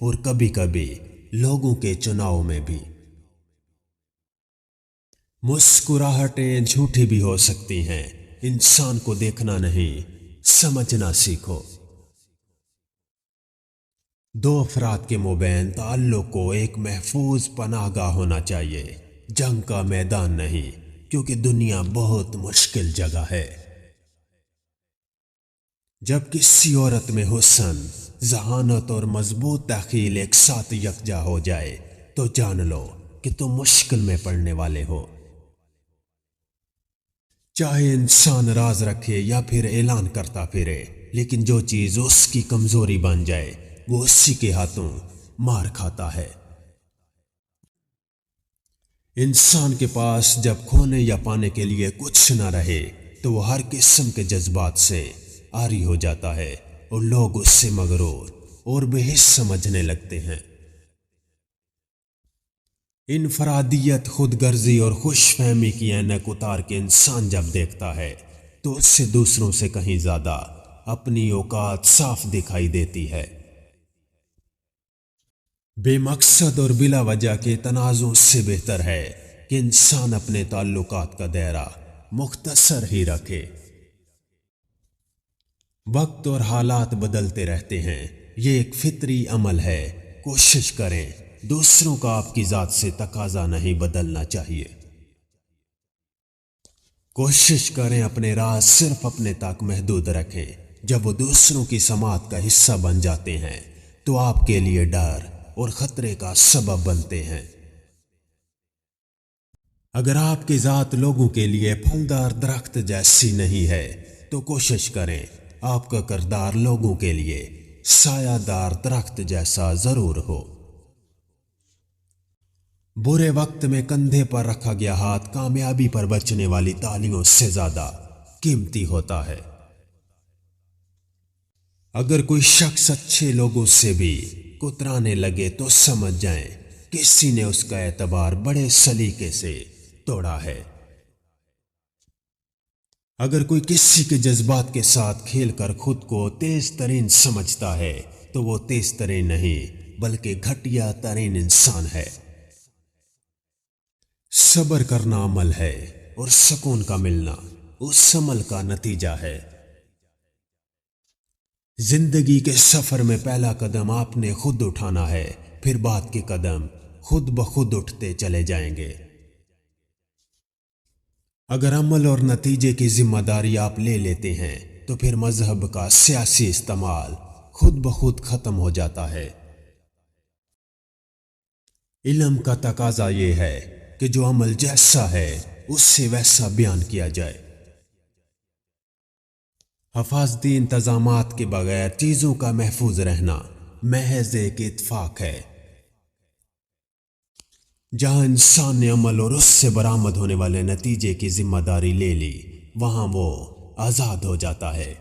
اور کبھی کبھی لوگوں کے چناؤ میں بھی۔ مسکراہٹیں جھوٹی بھی ہو سکتی ہیں، انسان کو دیکھنا نہیں سمجھنا سیکھو۔ دو افراد کے مابین تعلق کو ایک محفوظ پناہ گاہ ہونا چاہیے، جنگ کا میدان نہیں، کیونکہ دنیا بہت مشکل جگہ ہے۔ جب کسی عورت میں حسن، ذہانت اور مضبوط تخیل ایک ساتھ یکجا ہو جائے تو جان لو کہ تم مشکل میں پڑنے والے ہو۔ چاہے انسان راز رکھے یا پھر اعلان کرتا پھرے، لیکن جو چیز اس کی کمزوری بن جائے وہ اسی کے ہاتھوں مار کھاتا ہے۔ انسان کے پاس جب کھونے یا پانے کے لیے کچھ نہ رہے تو وہ ہر قسم کے جذبات سے عاری ہو جاتا ہے اور لوگ اس سے مغرور اور بے حس سمجھنے لگتے ہیں۔ انفرادیت، خود غرضی اور خوش فہمی کی اینک اتار کے انسان جب دیکھتا ہے تو اس سے دوسروں سے کہیں زیادہ اپنی اوقات صاف دکھائی دیتی ہے۔ بے مقصد اور بلا وجہ کے تنازع سے بہتر ہے کہ انسان اپنے تعلقات کا دائرہ مختصر ہی رکھے۔ وقت اور حالات بدلتے رہتے ہیں، یہ ایک فطری عمل ہے۔ کوشش کریں دوسروں کا آپ کی ذات سے تقاضا نہیں بدلنا چاہیے۔ کوشش کریں اپنے راز صرف اپنے تک محدود رکھیں۔ جب وہ دوسروں کی سماعت کا حصہ بن جاتے ہیں تو آپ کے لیے ڈر اور خطرے کا سبب بنتے ہیں۔ اگر آپ کی ذات لوگوں کے لیے پھلدار درخت جیسی نہیں ہے تو کوشش کریں آپ کا کردار لوگوں کے لیے سایہ دار درخت جیسا ضرور ہو۔ برے وقت میں کندھے پر رکھا گیا ہاتھ کامیابی پر بچنے والی تالیوں سے زیادہ قیمتی ہوتا ہے۔ اگر کوئی شخص اچھے لوگوں سے بھی کترانے لگے تو سمجھ جائیں کسی نے اس کا اعتبار بڑے سلیقے سے توڑا ہے۔ اگر کوئی کسی کے جذبات کے ساتھ کھیل کر خود کو تیز ترین سمجھتا ہے تو وہ تیز ترین نہیں بلکہ گھٹیا ترین انسان ہے۔ صبر کرنا عمل ہے اور سکون کا ملنا اس عمل کا نتیجہ ہے۔ زندگی کے سفر میں پہلا قدم آپ نے خود اٹھانا ہے، پھر بعد کے قدم خود بخود اٹھتے چلے جائیں گے۔ اگر عمل اور نتیجے کی ذمہ داری آپ لے لیتے ہیں تو پھر مذہب کا سیاسی استعمال خود بخود ختم ہو جاتا ہے۔ علم کا تقاضا یہ ہے کہ جو عمل جیسا ہے اس سے ویسا بیان کیا جائے۔ حفاظتی انتظامات کے بغیر چیزوں کا محفوظ رہنا محض ایک اتفاق ہے۔ جہاں انسان نے عمل اور اس سے برآمد ہونے والے نتیجے کی ذمہ داری لے لی وہاں وہ آزاد ہو جاتا ہے۔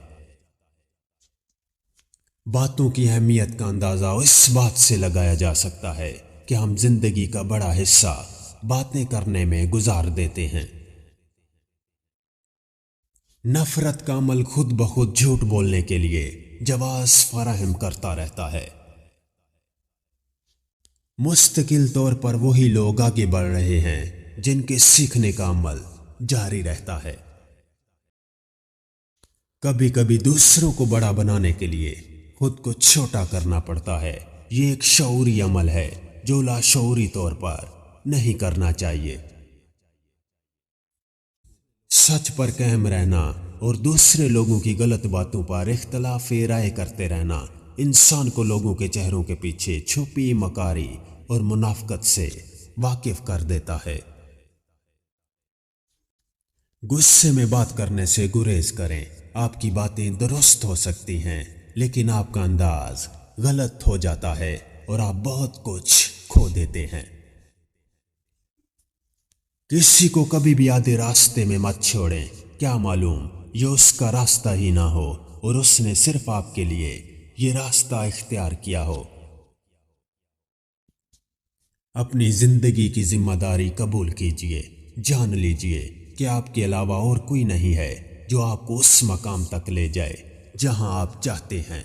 باتوں کی اہمیت کا اندازہ اس بات سے لگایا جا سکتا ہے کہ ہم زندگی کا بڑا حصہ باتیں کرنے میں گزار دیتے ہیں۔ نفرت کا عمل خود بخود جھوٹ بولنے کے لیے جواز فراہم کرتا رہتا ہے۔ مستقل طور پر وہی لوگ آگے بڑھ رہے ہیں جن کے سیکھنے کا عمل جاری رہتا ہے۔ کبھی کبھی دوسروں کو بڑا بنانے کے لیے خود کو چھوٹا کرنا پڑتا ہے۔ یہ ایک شعوری عمل ہے جو لاشعوری طور پر نہیں کرنا چاہیے۔ سچ پر قائم رہنا اور دوسرے لوگوں کی غلط باتوں پر اختلاف رائے کرتے رہنا انسان کو لوگوں کے چہروں کے پیچھے چھپی مکاری اور منافقت سے واقف کر دیتا ہے۔ غصے میں بات کرنے سے گریز کریں۔ آپ کی باتیں درست ہو سکتی ہیں لیکن آپ کا انداز غلط ہو جاتا ہے اور آپ بہت کچھ کھو دیتے ہیں۔ کسی کو کبھی بھی آدھے راستے میں مت چھوڑیں، کیا معلوم یہ اس کا راستہ ہی نہ ہو اور اس نے صرف آپ کے لیے یہ راستہ اختیار کیا ہو۔ اپنی زندگی کی ذمہ داری قبول کیجئے، جان لیجئے کہ آپ کے علاوہ اور کوئی نہیں ہے جو آپ کو اس مقام تک لے جائے جہاں آپ چاہتے ہیں۔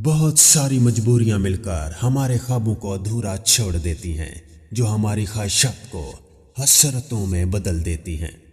بہت ساری مجبوریاں مل کر ہمارے خوابوں کو ادھورا چھوڑ دیتی ہیں، جو ہماری خواہشات کو حسرتوں میں بدل دیتی ہیں۔